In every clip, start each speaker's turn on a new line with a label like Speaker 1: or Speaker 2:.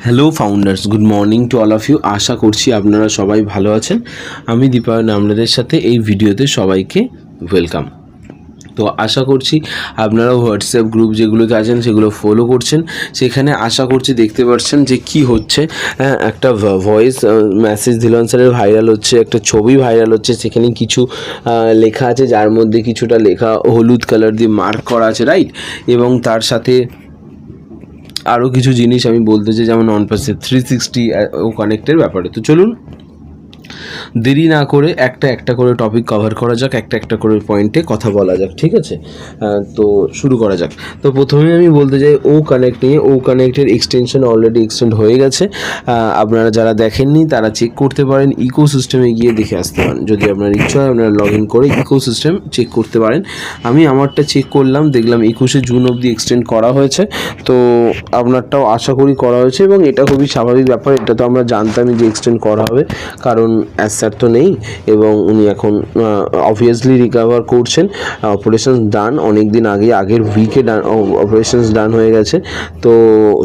Speaker 1: Hello founders, good morning to all of you. আশা করছি আপনারা সবাই ভালো আছেন। আমি দীপায়ন আপনাদের সাথে এই ভিডিওতে সবাইকে ওয়েলকাম। তো আশা করছি আপনারা হোয়াটসঅ্যাপ গ্রুপ যেগুলোতে আছেন সেগুলো ফলো করছেন। সেখানে আশা করছি দেখতে পাচ্ছেন যে কি হচ্ছে, একটা ভয়েস মেসেজ ধিলন স্যারের ভাইরাল হচ্ছে, একটা ছবি ভাইরাল হচ্ছে। সেখানে কিছু লেখা আছে, যার মধ্যে কিছুটা লেখা হলুদ কালার দিয়ে মার্ক করা আছে, রাইট। এবং তার সাথে আরও কিছু জিনিস আমি বলতে চাই, যেমন অনপাসে 360 ও কানেক্টের ব্যাপারে। তো চলুন দেরি না করে একটা করে টপিক কভার করা যাক, একটা করে পয়েন্টে কথা বলা যাক, ঠিক আছে? তো শুরু করা যাক। তো প্রথমে আমি বলতে চাই ও কানেক্ট নিয়ে। ও কানেক্টের এক্সটেনশন অলরেডি এক্সটেন্ড হয়ে গেছে। আপনারা যারা দেখেননি তারা চেক করতে পারেন, ইকোসিস্টেমে গিয়ে দেখে আসতে পারেন। যদি আপনার ইচ্ছা হয় আপনারা লগ ইন করে ইকোসিস্টেম চেক করতে পারেন। আমি আমারটা চেক করলাম, দেখলাম 21শে জুন অবধি এক্সটেন্ড করা হয়েছে। তো আপনারটাও আশা করি করা হয়েছে, এবং এটা খুবই স্বাভাবিক ব্যাপার। এটা তো আমরা জানতামই যে এক্সটেন্ড করা হবে, কারণ স্যার তো নেই এবং উনি এখন অবভিয়াসলি রিকভার করছেন। অপারেশন ডান অনেক দিন আগের উইকে ডান, অপারেশনস ডান হয়ে গেছে, তো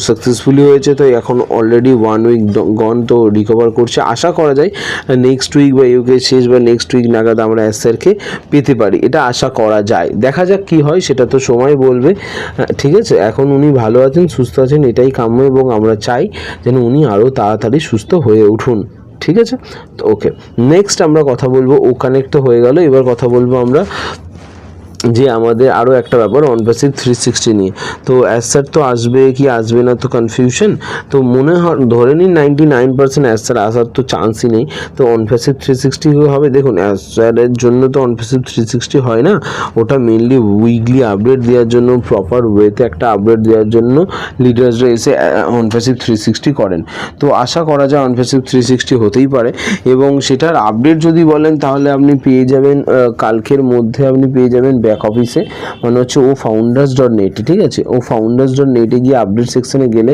Speaker 1: সাকসেসফুলি হয়েছে। তো এখন অলরেডি 1 উইক গন, তো রিকভার করছে। আশা করা যায় নেক্সট উইক বা ইউকে শেষ বা নেক্সট উইক নাগাদ আমরা স্যারকে পেতে পারি, এটা আশা করা যায়। দেখা যাক কি হয়, সেটা তো সময় বলবে, ঠিক আছে? এখন উনি ভালো আছেন, সুস্থ আছেন, এটাই কাম্য, এবং আমরা চাই যেন উনি আরও তাড়াতাড়ি সুস্থ হয়ে উঠুন, ঠিক আছে? তো ওকে, নেক্সট আমরা কথা বলবো, ও কানেক্ট তো হয়ে গেল। এবার কথা বলবো আমরা যে আমাদের আরও একটা ব্যাপার অনপ্যাসিভ 360 নিয়ে। তো অ্যাসার তো আসবে কি আসবে না তো কনফিউশন। তো মনে হয় ধরে নিন 99% অ্যাসার আসার তো চান্সই নেই। তো অনপ্যাসিভ 360 হবে। দেখুন অ্যাসারের জন্য তো অনপ্যাসিভ 360 হয় না, ওটা মেনলি উইকলি আপডেট দেওয়ার জন্য, প্রপার ওয়েতে একটা আপডেট দেওয়ার জন্য লিডার্সরা এসে অনপ্যাসিভ 360 করেন। তো আশা করা যায় অনপ্যাসিভ 360 হতেই পারে, এবং সেটার আপডেট যদি বলেন তাহলে আপনি পেয়ে যাবেন কালকের মধ্যে, আপনি পেয়ে যাবেন ব্যাক অফিসে, মানে হচ্ছে ও founders.net, ঠিক আছে? ও founders.net গিয়ে আপডেট সেকশনে গেলে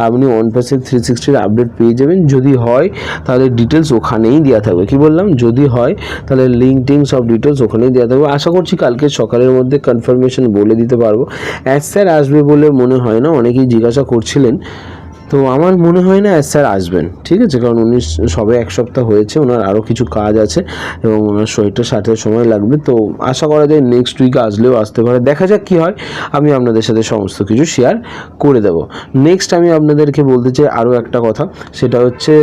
Speaker 1: আপনি অনপ্যাসিভ 360 আপডেট পেয়ে যাবেন। যদি হয় তাহলে ডিটেলস ওখানেই দেওয়া থাকবে। কি বললাম? যদি হয় তাহলে লিঙ্ক টিঙ্ক সব ডিটেলস ওখানেই দেওয়া থাকবে। আশা করছি কালকে সকালের মধ্যে কনফার্মেশন বলে দিতে পারবো। স্যার আসবে বলে মনে হয় না, অনেকেই জিজ্ঞাসা করছিলেন। তো আমার মনে হয় না স্যার আসবেন, ঠিক আছে? কারণ উনি সবে 1 সপ্তাহ হয়েছে, ওনার আরও কিছু কাজ আছে এবং ওনার শরীরটা সাথে সময় লাগবে। তো আশা করা যায় নেক্সট উইকে আসলেও আসতে পারে। দেখা যাক কী হয়, আমি আপনাদের সাথে সমস্ত কিছু শেয়ার করে দেবো। নেক্সট আমি আপনাদেরকে বলতে চাই আরও একটা কথা, সেটা হচ্ছে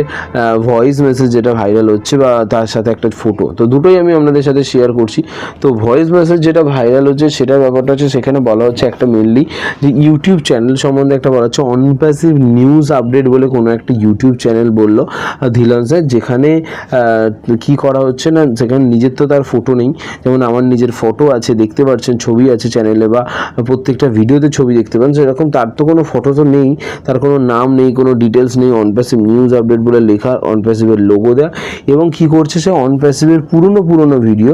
Speaker 1: ভয়েস মেসেজ যেটা ভাইরাল হচ্ছে, বা তার সাথে একটা ফটো। তো দুটোই আমি আপনাদের সাথে শেয়ার করছি। তো ভয়েস মেসেজ যেটা ভাইরাল হচ্ছে সেটার ব্যাপারটা হচ্ছে, সেখানে বলা হচ্ছে একটা মেনলি যে ইউটিউব চ্যানেল সম্বন্ধে একটা বলা হচ্ছে, অনপ্যাসিভ নিউজ আপডেট বলে কোনো একটা ইউটিউব চ্যানেল বললো ধিলন স্যার, যেখানে কি করা হচ্ছে না, সেখানে নিজের তো তার ফটো নেই। যেমন আমার নিজের ফটো আছে, দেখতে পাচ্ছেন, ছবি আছে চ্যানেলে, বা প্রত্যেকটা ভিডিওতে ছবি দেখতে পান, সেরকম তার তো কোনো ফটো তো নেই, তার কোনো নাম নেই, কোনো ডিটেলস নেই। অনপ্যাসিভ নিউজ আপডেট বলে লেখা, অনপ্যাসিভের লোগো দেওয়া, এবং কি করছে সে অনপ্যাসিভের পুরনো ভিডিও,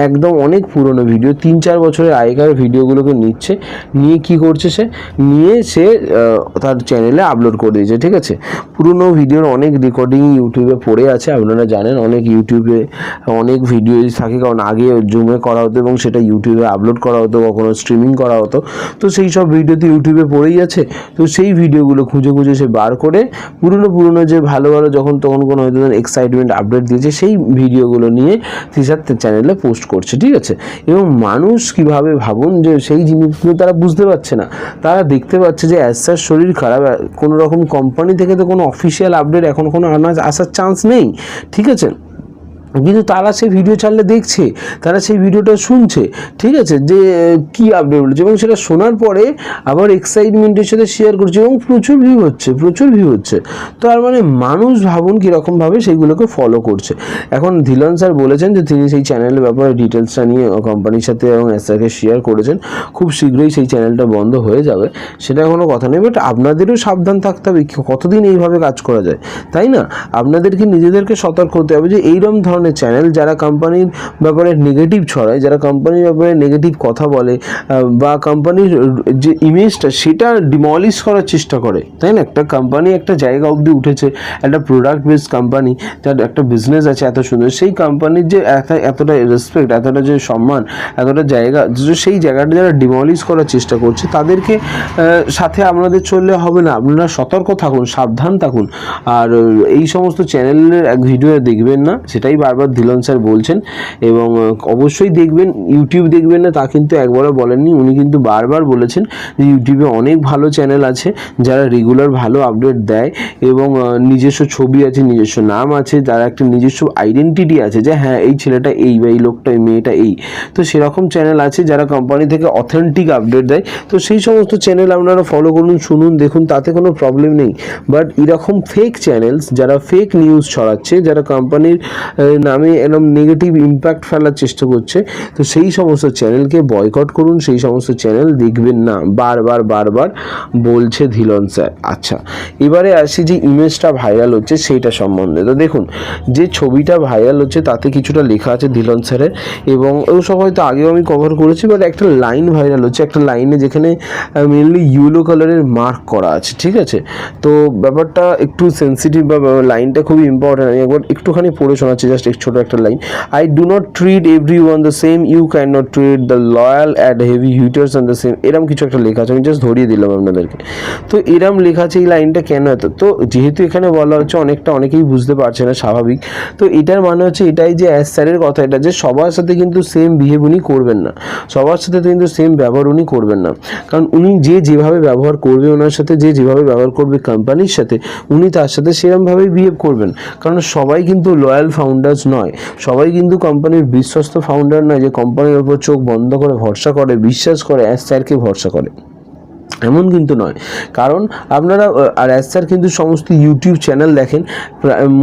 Speaker 1: একদম অনেক পুরনো ভিডিও, 3-4 বছরের আগেকার ভিডিওগুলোকে নিয়ে কি করছে সে তার চ্যানেলে আপলোড করে দিয়েছে, ঠিক আছে? পুরনো ভিডিওর অনেক রেকর্ডিং ইউটিউবে পড়ে আছে, আপনারা জানেন অনেক ইউটিউবে অনেক ভিডিও থাকে, কারণ আগে জুমে করা হতো এবং সেটা ইউটিউবে আপলোড করা হতো, কখনো স্ট্রিমিং করা হতো। তো সেই সব ভিডিওতে ইউটিউবে পড়েই আছে। তো সেই ভিডিওগুলো খুঁজে সে বার করে পুরনো যে ভালো যখন তখন কোনো হয়তো এক্সাইটমেন্ট আপডেট দিয়েছে, সেই ভিডিওগুলো নিয়ে তিসার চ্যানেলে পোস্ট করছে, ঠিক আছে? এবং মানুষ কীভাবে, ভাবুন, যে সেই জিনিসগুলো তারা বুঝতে পারছে না। তারা দেখতে পাচ্ছে যে অ্যাসার শরীর খারাপ, কোনো রকম কোম্পানি থেকে তো কোনো অফিসিয়াল আপডেট এখন কোনো আসার চান্স নেই, ঠিক আছে? কিন্তু তারা সেই ভিডিও চাললে দেখছে, তারা সেই ভিডিওটা শুনছে, ঠিক আছে, যে কি আপডেট বলেছে, এবং সেটা শোনার পরে আবার এক্সাইটমেন্টের সাথে শেয়ার করছে, এবং প্রচুর ভিউ হচ্ছে। তো আর মানে মানুষ ভাবুন কীরকমভাবে সেইগুলোকে ফলো করছে। এখন ধিলন স্যার বলেছেন যে তিনি সেই চ্যানেলের ব্যাপারে ডিটেলসটা নিয়ে কোম্পানির সাথে এবং এসআরকে শেয়ার করেছেন। খুব শীঘ্রই সেই চ্যানেলটা বন্ধ হয়ে যাবে, সেটা কোনো কথা নেই। বাট আপনাদেরও সাবধান থাকতে হবে, কতদিন এইভাবে কাজ করা যায়, তাই না? আপনাদেরকে নিজেদেরকে সতর্ক হতে হবে যে এইরকম ধরনের ধরনের চ্যানেল যারা কোম্পানির ব্যাপারে নেগেটিভ ছড়ায়, যারা কোম্পানির ব্যাপারে নেগেটিভ কথা বলে বা কোম্পানির যে ইমেজটা সেটা ডিমলিশ করার চেষ্টা করে, তাই না? একটা কোম্পানি একটা জায়গা অবধি উঠেছে, একটা প্রোডাক্ট বেসড কোম্পানি, তার একটা বিজনেস আছে এত সুন্দর, সেই কোম্পানির যে এতটা রেসপেক্ট, এতটা যে সম্মান, এতটা জায়গা, সেই জায়গাটা যারা ডিমলিশ করার চেষ্টা করছে তাদেরকে সাথে আপনাদের চললে হবে না। আপনারা সতর্ক থাকুন, সাবধান থাকুন। আর এই সমস্ত চ্যানেলের এক ভিডিও দেখবেন না, সেটাই বারবার ধিলন স্যার বলছেন। এবং অবশ্যই দেখবেন, ইউটিউব দেখবেন না তা কিন্তু একবারও বলেননি, উনি কিন্তু বারবার বলেছেন যে ইউটিউবে অনেক ভালো চ্যানেল আছে যারা রেগুলার ভালো আপডেট দেয় এবং নিজস্ব ছবি আছে, নিজস্ব নাম আছে, যারা একটা নিজস্ব আইডেন্টিটি আছে যে হ্যাঁ এই ছেলেটা এই বা এই লোকটা এই মেয়েটা এই। তো সেরকম চ্যানেল আছে যারা কোম্পানি থেকে অথেন্টিক আপডেট দেয়। তো সেই সমস্ত চ্যানেল আপনারা ফলো করুন, শুনুন, দেখুন, তাতে কোনো প্রবলেম নেই। বাট এরকম ফেক চ্যানেলস যারা ফেক নিউজ ছড়াচ্ছে, যারা কোম্পানির নামে এরকম নেগেটিভ ইম্প্যাক্ট ফেলার চেষ্টা করছে, তো সেই সমস্ত চ্যানেলকে বয়কট করুন, সেই সমস্ত চ্যানেল দেখবেন না, বারবার বলছে ধিলন স্যার। আচ্ছা, এবারে আসি যে ইমেজটা ভাইরাল হচ্ছে সেইটা সম্বন্ধে। তো দেখুন, যে ছবিটা ভাইরাল হচ্ছে তাতে কিছুটা লেখা আছে ধিলন স্যারের, এবং ও সব হয়তো আগেও আমি কভার করেছি, বাট একটা লাইন ভাইরাল হচ্ছে, একটা লাইনে যেখানে মেনলি ইয়েলো কালারের মার্ক করা আছে, ঠিক আছে? তো ব্যাপারটা একটু সেন্সিটিভ বা লাইনটা খুবই ইম্পর্টেন্ট। আমি একবার একটুখানি পড়ে শোনাচ্ছি, জাস্ট এক ছোটো একটা line. I do not treat every one the same, you can not treat the loyal and heavy hitters on the same. এরম কিছু একটা লেখা আছে, আমি জাস্ট ধরিয়ে দিলাম আপনাদেরকে। তো এরম লেখা আছে, এই লাইনটা কেন এত? তো যেহেতু এখানে বলা হচ্ছে অনেকেই বুঝতে পারছে না, স্বাভাবিক। তো এটার মানে হচ্ছে এটাই যে অ্যাজ স্যারের কথা এটা, যে সবার সাথে কিন্তু সেম বিহেভ উনি করবেন না, সবার সাথে কিন্তু সেম ব্যবহার উনি করবেন না। কারণ উনি যেভাবে ব্যবহার করবে ওনার সাথে, যেভাবে ব্যবহার করবে কোম্পানির সাথে, উনি তার সাথে সেরকমভাবেই বিহেভ করবেন। কারণ সবাই কিন্তু লয়াল ফাউন্ডার্স নয়, সবাই কিন্তু কোম্পানির বিশ্বস্ত ফাউন্ডার নয় যে কোম্পানির ওপর চোখ বন্ধ করে ভরসা করে, বিশ্বাস করে, অ্যাজ স্যারকে ভরসা করে, এমন কিন্তু নয়। কারণ আপনারা আর অ্যাজ স্যার কিন্তু সমস্ত ইউটিউব চ্যানেল দেখেন,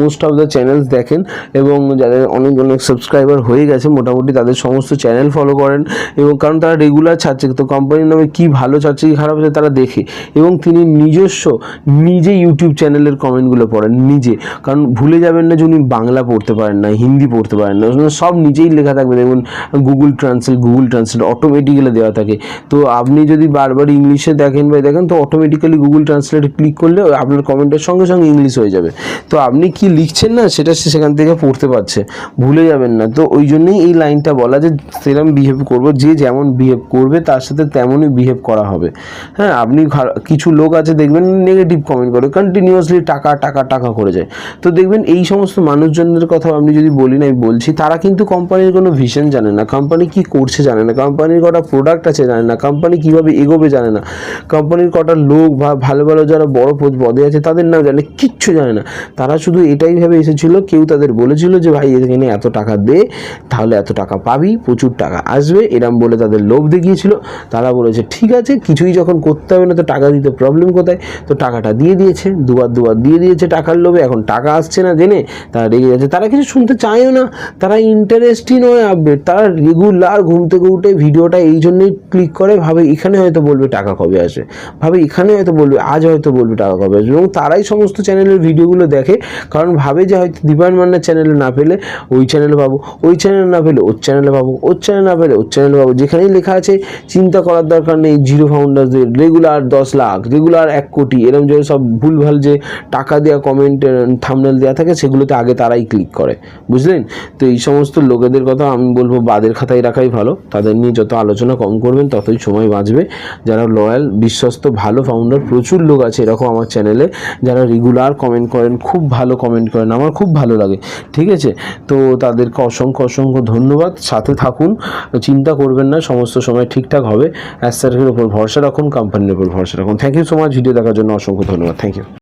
Speaker 1: মোস্ট অফ দ্য চ্যানেলস দেখেন, এবং যাদের অনেক সাবস্ক্রাইবার হয়ে গেছে মোটামুটি, তাদের সমস্ত চ্যানেল ফলো করেন, এবং কারণ তারা রেগুলার ছাড়ছে, তো কোম্পানির নামে কী ভালো ছাড়ছে কী খারাপ হচ্ছে তারা দেখে। এবং তিনি নিজে ইউটিউব চ্যানেলের কমেন্টগুলো পড়েন নিজে, কারণ ভুলে যাবেন না যে উনি বাংলা পড়তে পারেন না, হিন্দি পড়তে পারেন না, সব নিজেই লেখা থাকবে। দেখুন গুগল ট্রান্সলেট অটোমেটিক্যালি দেওয়া থাকে। তো আপনি যদি বারবার ইংলিশে দেখেন তো অটোমেটিক্যালি গুগল ট্রান্সলেটে ক্লিক করলে আপনার কমেন্টের সঙ্গে ইংলিশ হয়ে যাবে। তো আপনি কি লিখছেন না সেটা সেখান থেকে পড়তে পারছে, ভুলে যাবেন না। তো ওই জন্যই এই লাইনটা বলা যে সেরকম বিহেভ করবো, যে যেমন বিহেভ করবে তার সাথে তেমনই বিহেভ করা হবে। হ্যাঁ, আপনি কিছু লোক আছে দেখবেন নেগেটিভ কমেন্ট করে, কন্টিনিউয়াসলি টাকা করে যায়। তো দেখবেন এই সমস্ত মানুষজনদের কথা আমি যদি বলি না, আমি বলছি, তারা কিন্তু কোম্পানির কোনো ভিশন জানে না, কোম্পানি কি করছে জানে না, কোম্পানির কটা প্রোডাক্ট আছে জানে না, কোম্পানি কীভাবে এগোবে জানে না, কোম্পানির কটা লোক বা ভালো যারা বড় পদে আছে তাদের নাম জানে, কিচ্ছু জানে না। তারা শুধু এটাই ভেবে এসেছিল, কেউ তাদের বলেছিল যে ভাই এখানে এত টাকা দে, তাহলে এত টাকা পাবি, প্রচুর টাকা আসবে, এরম বলে তাদের লোভ দেখিয়েছিল। তারা বলেছে ঠিক আছে, কিছুই যখন করতে হবে না তো টাকা দিতে প্রবলেম কোথায়? তো টাকাটা দিয়ে দিয়েছে, দুবার দিয়ে দিয়েছে টাকার লোভে। এখন টাকা আসছে না জেনে তারা রেগে যাচ্ছে, তারা কিছু শুনতে চায়ও না, তারা ইন্টারেস্টই নয় আপডেট। তারা রেগুলার ঘুম থেকে উঠে ভিডিওটা এই জন্যই ক্লিক করে, ভাবে এখানে হয়তো বলবে টাকা কবে আসে, ভাবে এখানে হয়তো বলবে, আজ হয়তো বলবে টাকা কবে আসবে। এবং তারাই সমস্ত চ্যানেলের ভিডিওগুলো দেখে, কারণ ভাবে যে হয়তো দীপায়ন মান্নার চ্যানেলে না পেলে ওই চ্যানেলে পাবো, ওই চ্যানেলে না পেলে ওর চ্যানেলে পাবো, ওর চ্যানেলে না পেলে ওর চ্যানেলে পাবো। যেখানেই লেখা আছে চিন্তা করার দরকার নেই, জিরো ফাউন্ডার্সদের রেগুলার 10 লাখ, রেগুলার 1 কোটি, এরকম যে সব ভুলভাল যে টাকা দেওয়া কমেন্ট থাম্বনেল দেওয়া থাকে সেগুলোতে আগে তারাই ক্লিক করে, বুঝলেন? তো এই সমস্ত লোকেদের কথা আমি বলবো বাদের খাতায় রাখাই ভালো। তাদের নিয়ে যত আলোচনা কম করবেন ততই সময় বাঁচবে। যারা লয়াল, বিশ্বস্ত, ভালো ফাউন্ডার প্রচুর লোক আছে এরকম আমার চ্যানেলে, যারা রেগুলার কমেন্ট করেন, খুব ভালো কমেন্ট করেন, আমার খুব ভালো লাগে, ঠিক আছে? তো তাদেরকে অসংখ্য ধন্যবাদ। সাথে থাকুন, চিন্তা করবেন না, সমস্ত সময় ঠিকঠাক হবে। অ্যাজ স্যারের উপর ভরসা রাখুন, কোম্পানির উপর ভরসা রাখুন। Thank you so much video দেখার জন্য, অসংখ্য ধন্যবাদ, থ্যাংক ইউ।